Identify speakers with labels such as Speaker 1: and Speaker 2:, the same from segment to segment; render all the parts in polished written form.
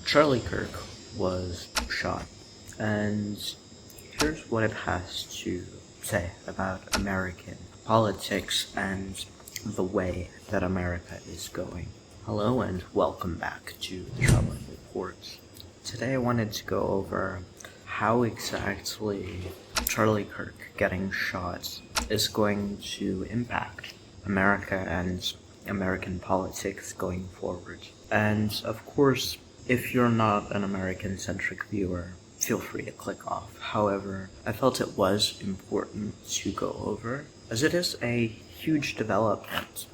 Speaker 1: Charlie Kirk was shot, and here's what it has to say about American politics and the way that America is going. Hello and welcome back to the Troubling Reports. Today I wanted to go over how exactly Charlie Kirk getting shot is going to impact America and American politics going forward. And of course, if you're not an American-centric viewer, feel free to click off. However, I felt it was important to go over, as it is a huge development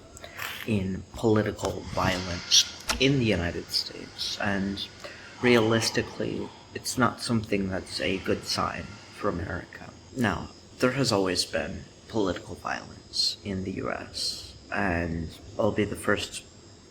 Speaker 1: in political violence in the United States, and realistically, it's not something that's a good sign for America. Now, there has always been political violence in the U.S., and I'll be the first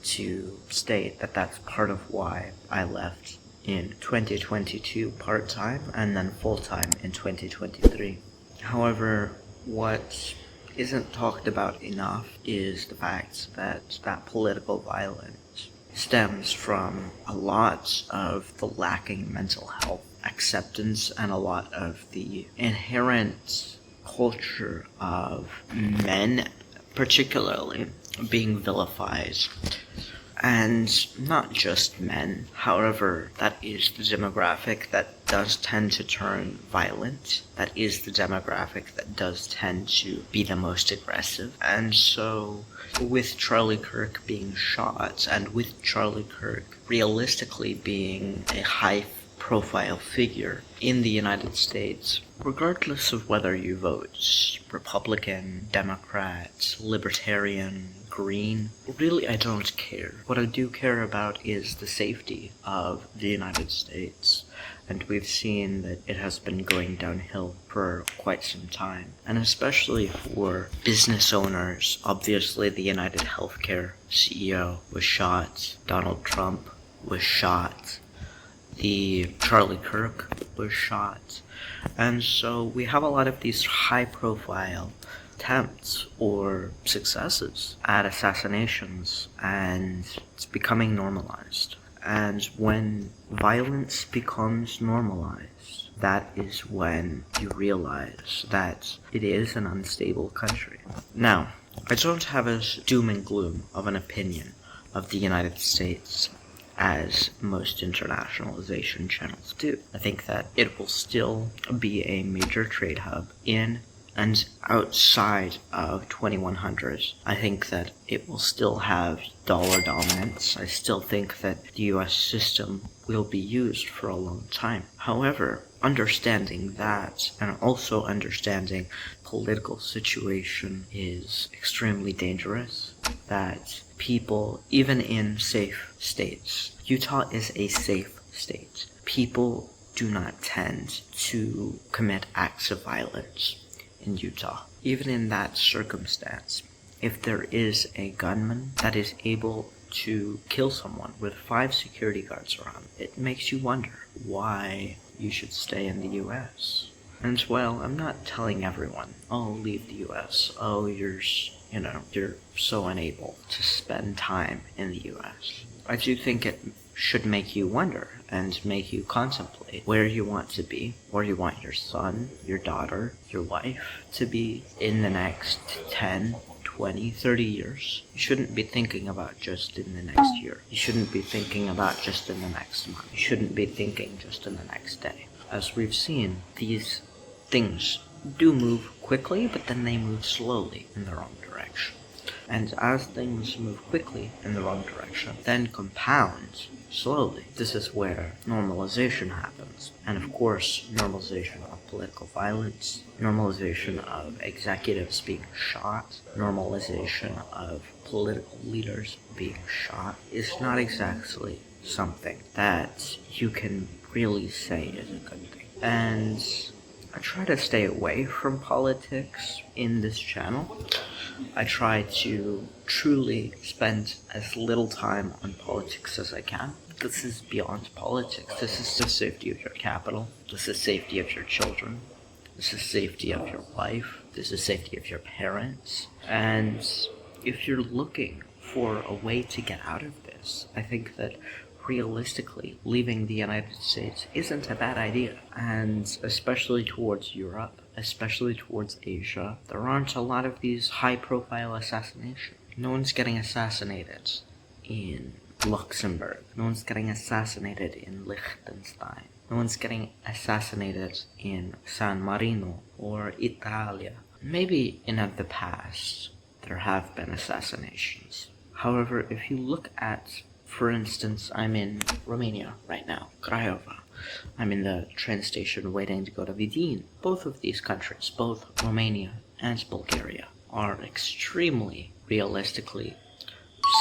Speaker 1: to state that that's part of why I left in 2022 part-time and then full-time in 2023. However, what isn't talked about enough is the fact that that political violence stems from a lot of the lacking mental health acceptance and a lot of the inherent culture of men particularly being vilified. And not just men, however, that is the demographic that does tend to turn violent. That is the demographic that does tend to be the most aggressive. And so, with Charlie Kirk being shot, and with Charlie Kirk realistically being a high-profile figure in the United States, regardless of whether you vote Republican, Democrat, Libertarian, Green, really I don't care. What I do care about is the safety of the United States, and we've seen that it has been going downhill for quite some time, and especially for business owners. Obviously, the United Healthcare CEO was shot, Donald Trump was shot, the Charlie Kirk was shot, and so we have a lot of these high-profile attempts or successes at assassinations, and it's becoming normalized. And when violence becomes normalized, that is when you realize that it is an unstable country. Now, I don't have as doom and gloom of an opinion of the United States as most internationalization channels do. I think that it will still be a major trade hub in and outside of 2100. I think that it will still have dollar dominance. I still think that the US system will be used for a long time. However, understanding that and also understanding political situation is extremely dangerous, that people, even in safe states, Utah is a safe state. People do not tend to commit acts of violence in Utah. Even in that circumstance, if there is a gunman that is able to kill someone with 5 security guards around, it makes you wonder why you should stay in the US. And well, I'm not telling everyone, oh, leave the US, oh, you're so unable to spend time in the US. I do think it should make you wonder and make you contemplate where you want to be, where you want your son, your daughter, your wife to be in the next 10, 20, 30 years. You shouldn't be thinking about just in the next year. You shouldn't be thinking about just in the next month. You shouldn't be thinking just in the next day. As we've seen, these things do move quickly, but then they move slowly in the wrong direction. And as things move quickly in the wrong direction, then compound slowly. This is where normalization happens. And of course, normalization of political violence, normalization of executives being shot, normalization of political leaders being shot is not exactly something that you can really say is a good thing. And I try to stay away from politics in this channel. I try to truly spend as little time on politics as I can. This is beyond politics. This is the safety of your capital. This is safety of your children. This is safety of your wife. This is safety of your parents. And if you're looking for a way to get out of this, I think that realistically, leaving the United States isn't a bad idea. And especially towards Europe, especially towards Asia, there aren't a lot of these high-profile assassinations. No one's getting assassinated in Luxembourg. No one's getting assassinated in Liechtenstein. No one's getting assassinated in San Marino or Italia. Maybe in the past, there have been assassinations. However, if you look at, for instance, I'm in Romania right now, Craiova. I'm in the train station waiting to go to Vidin. Both of these countries, both Romania and Bulgaria, are extremely realistically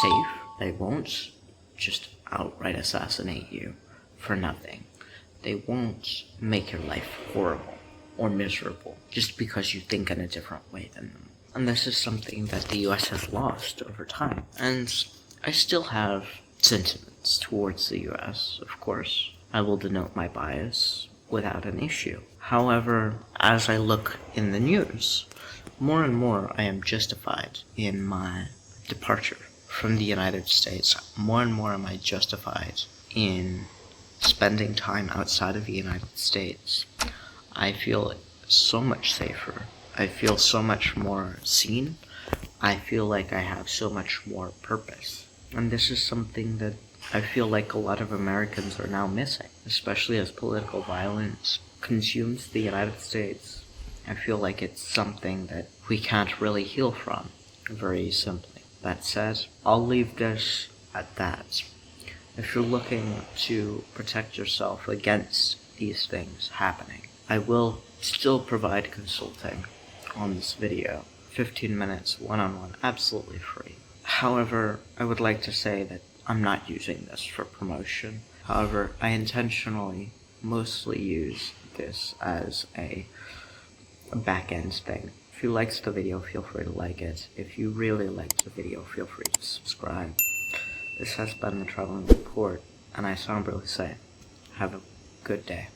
Speaker 1: safe. They won't just outright assassinate you for nothing. They won't make your life horrible or miserable just because you think in a different way than them. And this is something that the US has lost over time. And I still have sentiments towards the US, of course. I will denote my bias without an issue. However, as I look in the news, more and more I am justified in my departure from the United States. More and more am I justified in spending time outside of the United States. I feel so much safer. I feel so much more seen. I feel like I have so much more purpose. And this is something that I feel like a lot of Americans are now missing, especially as political violence consumes the United States. I feel like it's something that we can't really heal from, very simply. That said, I'll leave this at that. If you're looking to protect yourself against these things happening, I will still provide consulting on this video. 15 minutes, one-on-one, absolutely free. However, I would like to say that I'm not using this for promotion. However, I intentionally mostly use this as a back-end thing. If you liked the video, feel free to like it. If you really liked the video, feel free to subscribe. This has been the Traveling Report, and I solemnly say, have a good day.